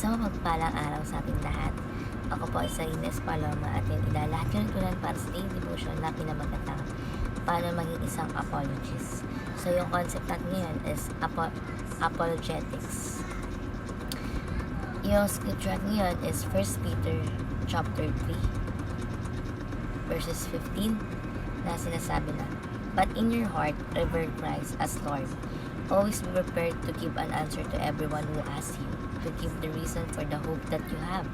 Isang mapagpalang araw sa ating lahat. Ako po ay Ines Paloma at yung ilalahat ko para sa daily devotion na pinamagatang paano maging isang apologist. So yung concept natin ngayon is apologetics. Yung scripture natin ngayon is 1 Peter chapter 3 verses 15 na sinasabi na, "But in your heart, revere Christ as Lord. Always be prepared to give an answer to everyone who asks you, to give the reason for the hope that you have.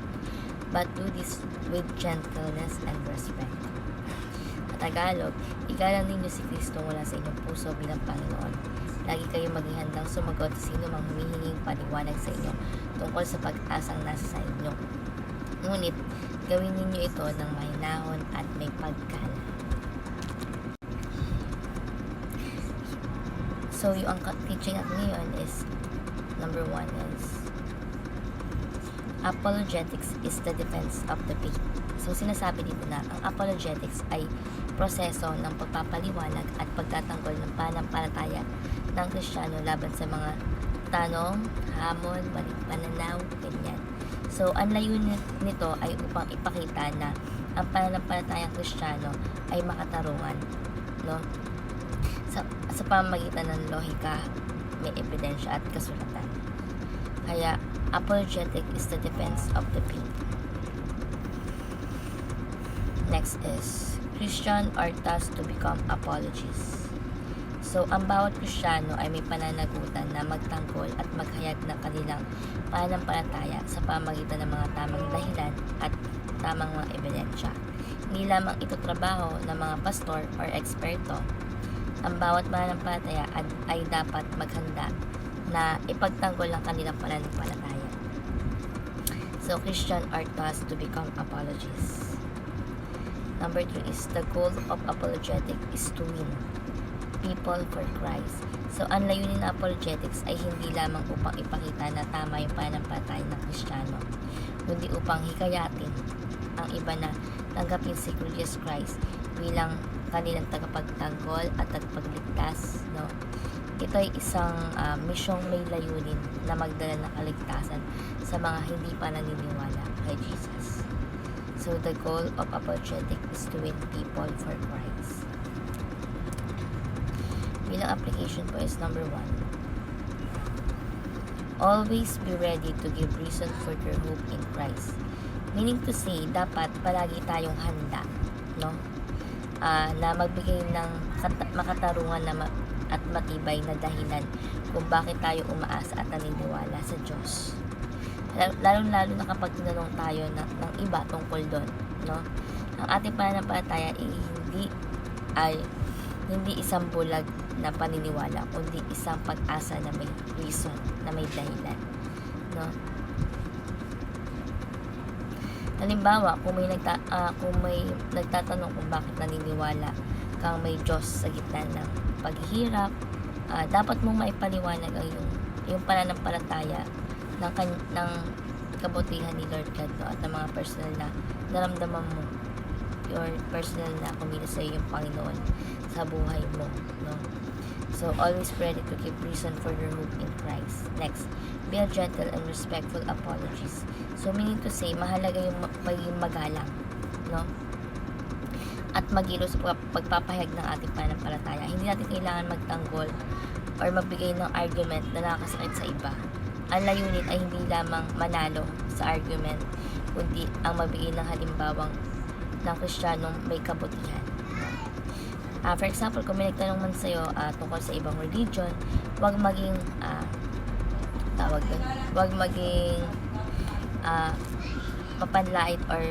But do this with gentleness and respect." Sa Tagalog, igalang ninyo si Kristo mula sa inyong puso bilang Panginoon. Lagi kayong maging handang sumagot sa sino mang humihinging paliwanag sa inyo tungkol sa pag-asang nasa sa inyo. Ngunit, gawin ninyo ito ng mahinahon at may paggalang. So, yung teaching natin ngayon is, number 1 is, apologetics is the defense of the faith. So, sinasabi dito na ang apologetics ay proseso ng pagpapaliwanag at pagtatanggol ng pananampalataya ng Kristiyano laban sa mga tanong, hamon, maling pananaw, ganyan. So, ang layunin nito ay upang ipakita na ang pananampalatayang Kristiyano ay makatarungan, no? Sa pamamagitan ng lohika, may ebidensya at kasulatan. Kaya, apologetic is the defense of the faith. Next is, Christian are tasked to become apologists. So, ang bawat Kristiyano ay may pananagutan na magtanggol at maghayag ng kanilang pananampalataya sa pamamagitan ng mga tamang dahilan at tamang mga ebidensya. Hindi lamang ito trabaho ng mga pastor or eksperto. Ang bawat mananampalataya ay dapat maghanda na ipagtanggol ang kanilang pananampalataya. So, Christian are tasked to become apologists. Number 3 is, the goal of apologetic is to win people for Christ. So, ang layunin ng apologetics ay hindi lamang upang ipakita na tama yung pananampalataya ng Kristiyano, kundi upang hikayatin ang iba na tanggapin si Jesus Christ bilang kanilang tagapagtanggol at tagapagligtas, no? Ito ay isang misyong may layunin na magdala ng kaligtasan sa mga hindi pa naniniwala kay Jesus. So, the goal of apologetic is to win people for Christ. Bilang application po is number 1. Always be ready to give reason for your hope in Christ. Meaning to say, dapat palagi tayong handa, no? Na magbigay ng makatarungan at matibay na dahilan kung bakit tayo umaasa at naniniwala sa Diyos. Lalo-lalo na kapag tinanong tayo ng iba tungkol doon, no? Ang ating pananampalataya ay hindi isang bulag na paniniwala, kundi isang pag-asa na may reason, na may dahilan, no? Halimbawa, kung may nagtatanong kung bakit naniniwala kang may Diyos sa gitna ng paghihirap, dapat mong maipaliwanag ang yung pananampalataya ng kabutihan ni Lord God, no? At ng mga personal na naramdaman mo, your personal na kumilos sa yung Panginoon sa buhay mo, no? So, always ready to give reason for your hope in Christ. Next, be a gentle and respectful apologist. So, meaning to say, mahalaga yung maging magalang, no? At magilo sa pagpapahayag ng ating pananampalataya. Hindi natin kailangan magtanggol or magbigay ng argument na nakakasakit sa iba. Ang layunin ay hindi lamang manalo sa argument, kundi ang magbigay ng halimbawang ng Kristiyanong may kabutihan. For example, kung may nagtanong man sa'yo tungkol sa ibang religion, huwag maging mapanlait or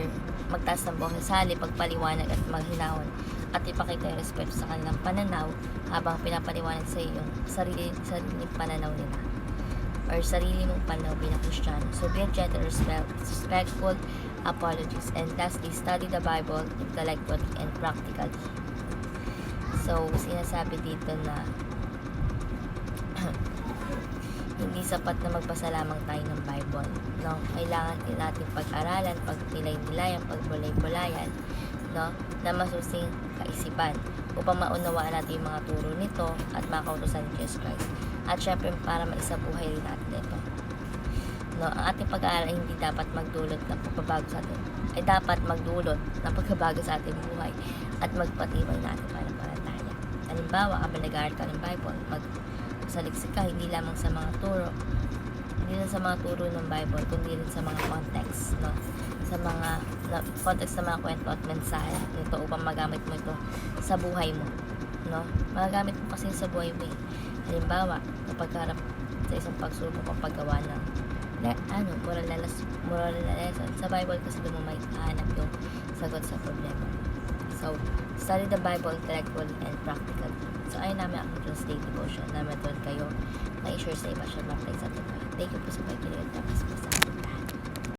magtaas ng boses sa halip, pagpaliwanag at maghinahon at ipakita yung respeto sa kanilang pananaw habang pinapaliwanag sa iyo yung sariling pananaw nila or sarili mong pananaw bilang Kristiyano. So, be a gentle, respectful apologies. And lastly, study the Bible intellectually and practically. So, sinasabi dito na hindi sapat na magbasa lamang tayo ng Bible, no? Kailangan din natin pag-aralan, pagpilay-nilayan, pagbulay-bulayan, no? Na masusing kaisipan upang maunawaan natin yung mga turo nito at makautusan ni Jesus Christ. At syempre, para maisabuhay rin natin ito, No, ang ating pag-aaral ay hindi dapat magdulot ng pagbabago sa atin. Ay dapat magdulot ng pagbabago sa ating buhay at magpatibay na ating pananampalataya. Halimbawa, kapag nag-aaral ka ng Bible, magsaliksik ka hindi lamang sa mga turo, hindi lang sa mga turo ng Bible, kundi rin sa mga context, no? Sa mga context ng mga kwento at mensahe nito upang magamit mo ito sa buhay mo, no? Magagamit mo kasi sa buhay mo eh. Halimbawa, kapag harap sa isang pagsubok o paggawa ng moral na lesson, sa Bible kasi doon mo may hahanap yung sagot sa problema. So, study the Bible intellectually and practically. So, ayun namin ang translate devotion namin doon kayo na i-share sa iba siya baptize sa iba. Thank you po sa pagkikinig at tapos po sa akin.